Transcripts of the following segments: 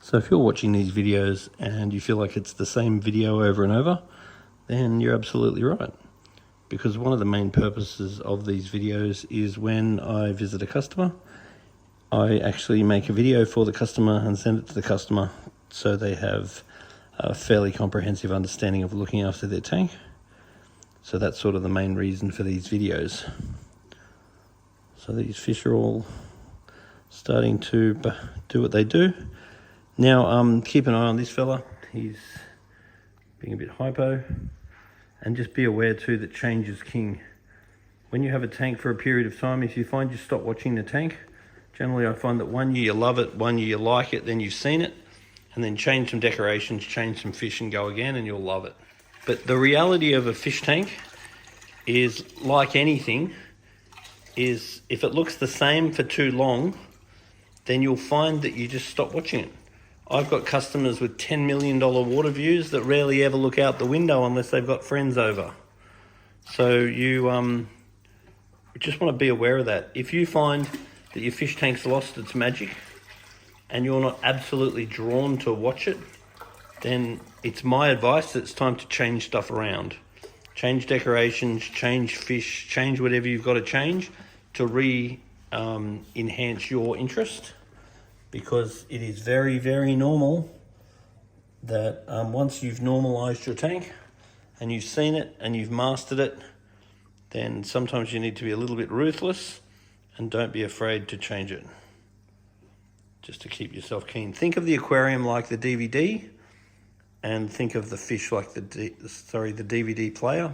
So if you're watching these videos and you feel like it's the same video over and over, then you're absolutely right. Because one of the main purposes of these videos is when I visit a customer, I actually make a video for the customer and send it to the customer so they have a fairly comprehensive understanding of looking after their tank. So that's sort of the main reason for these videos. So these fish are all starting to do what they do. Now, keep an eye on this fella. He's being a bit hypo. And just be aware too that change is king. When you have a tank for a period of time, if you find you stop watching the tank, generally I find that 1 year you love it, 1 year you like it, then you've seen it, and then change some decorations, change some fish and go again and you'll love it. But the reality of a fish tank is, like anything, is if it looks the same for too long, then you'll find that you just stop watching it. I've got customers with $10 million water views that rarely ever look out the window unless they've got friends over. So you just want to be aware of that. If you find that your fish tank's lost its magic and you're not absolutely drawn to watch it, then it's my advice that it's time to change stuff around. Change decorations, change fish, change whatever you've got to change to enhance your interest. Because it is very, very normal that once you've normalized your tank and you've seen it and you've mastered it, then sometimes you need to be a little bit ruthless and don't be afraid to change it, just to keep yourself keen. Think of the aquarium like the DVD, and think of the fish like the DVD player,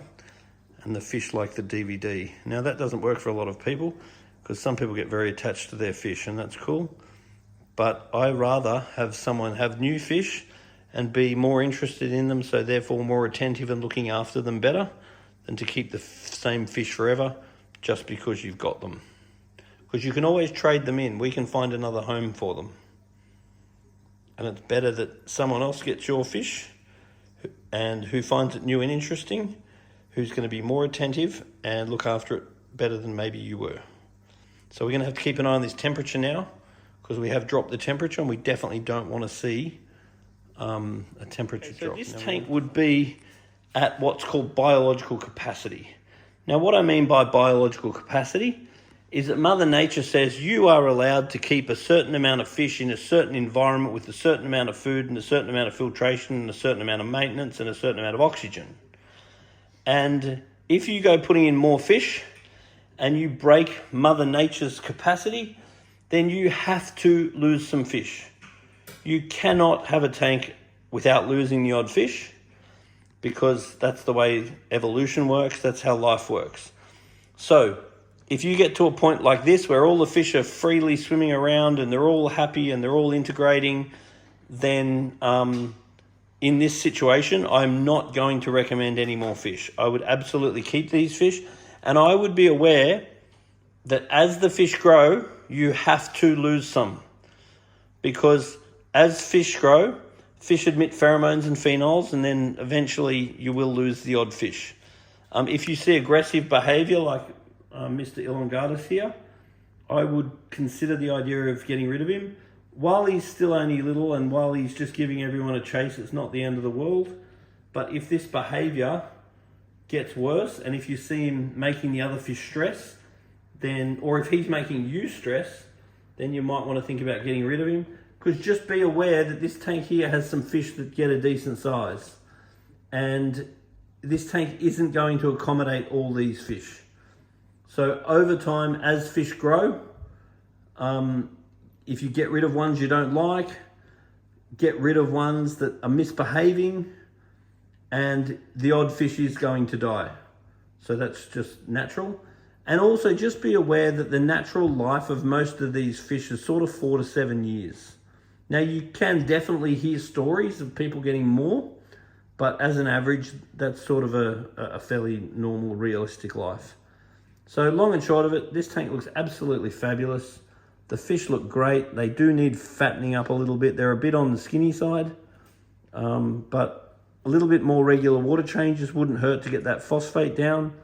and the fish like the DVD. Now that doesn't work for a lot of people because some people get very attached to their fish, and that's cool. But I rather have someone have new fish and be more interested in them, so therefore more attentive and looking after them better, than to keep the same fish forever just because you've got them. Because you can always trade them in. We can find another home for them. And it's better that someone else gets your fish and who finds it new and interesting, who's going to be more attentive and look after it better than maybe you were. So we're going to have to keep an eye on this temperature now, because we have dropped the temperature and we definitely don't want to see a temperature drop. So this tank would be at what's called biological capacity. Now what I mean by biological capacity is that Mother Nature says you are allowed to keep a certain amount of fish in a certain environment with a certain amount of food and a certain amount of filtration and a certain amount of maintenance and a certain amount of oxygen. And if you go putting in more fish and you break Mother Nature's capacity, then you have to lose some fish. You cannot have a tank without losing the odd fish, because that's the way evolution works, that's how life works. So if you get to a point like this where all the fish are freely swimming around and they're all happy and they're all integrating, then in this situation, I'm not going to recommend any more fish. I would absolutely keep these fish, and I would be aware that as the fish grow, you have to lose some, because as fish grow, fish emit pheromones and phenols, and then eventually you will lose the odd fish. If you see aggressive behavior like Mr. Elongatus here, I would consider the idea of getting rid of him. While he's still only little and while he's just giving everyone a chase, it's not the end of the world. But if this behavior gets worse, and if you see him making the other fish stress, then, or if he's making you stress, then you might want to think about getting rid of him. Because just be aware that this tank here has some fish that get a decent size. And this tank isn't going to accommodate all these fish. So over time, as fish grow, if you get rid of ones you don't like, get rid of ones that are misbehaving, and the odd fish is going to die. So that's just natural. And also just be aware that the natural life of most of these fish is sort of 4 to 7 years. Now you can definitely hear stories of people getting more, but as an average, that's sort of a fairly normal, realistic life. So long and short of it, this tank looks absolutely fabulous. The fish look great. They do need fattening up a little bit. They're a bit on the skinny side, but a little bit more regular water changes wouldn't hurt to get that phosphate down.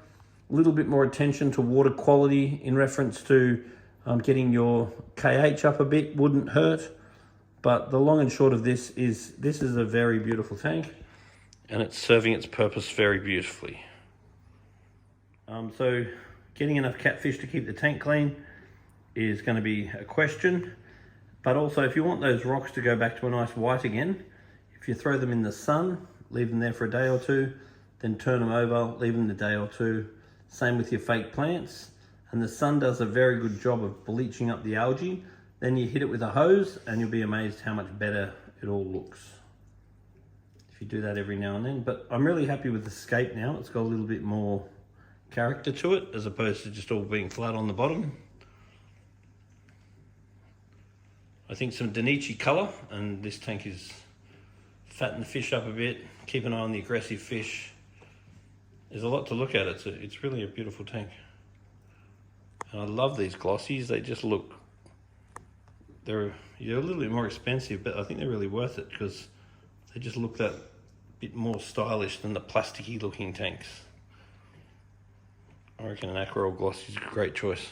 A little bit more attention to water quality in reference to getting your KH up a bit wouldn't hurt. But the long and short of this is a very beautiful tank, and it's serving its purpose very beautifully. So getting enough catfish to keep the tank clean is going to be a question. But also, if you want those rocks to go back to a nice white again, if you throw them in the sun, leave them there for a day or two, then turn them over, leave them a day or two. Same with your fake plants. And the sun does a very good job of bleaching up the algae. Then you hit it with a hose and you'll be amazed how much better it all looks if you do that every now and then. But I'm really happy with the scape now. It's got a little bit more character to it as opposed to just all being flat on the bottom. I think some Danichi colour, and this tank is fatten the fish up a bit, keep an eye on the aggressive fish. There's a lot to look at. It's really a beautiful tank. And I love these glossies. They just look, they're a little bit more expensive, but I think they're really worth it because they just look that bit more stylish than the plasticky looking tanks. I reckon an Aquael Glossy is a great choice.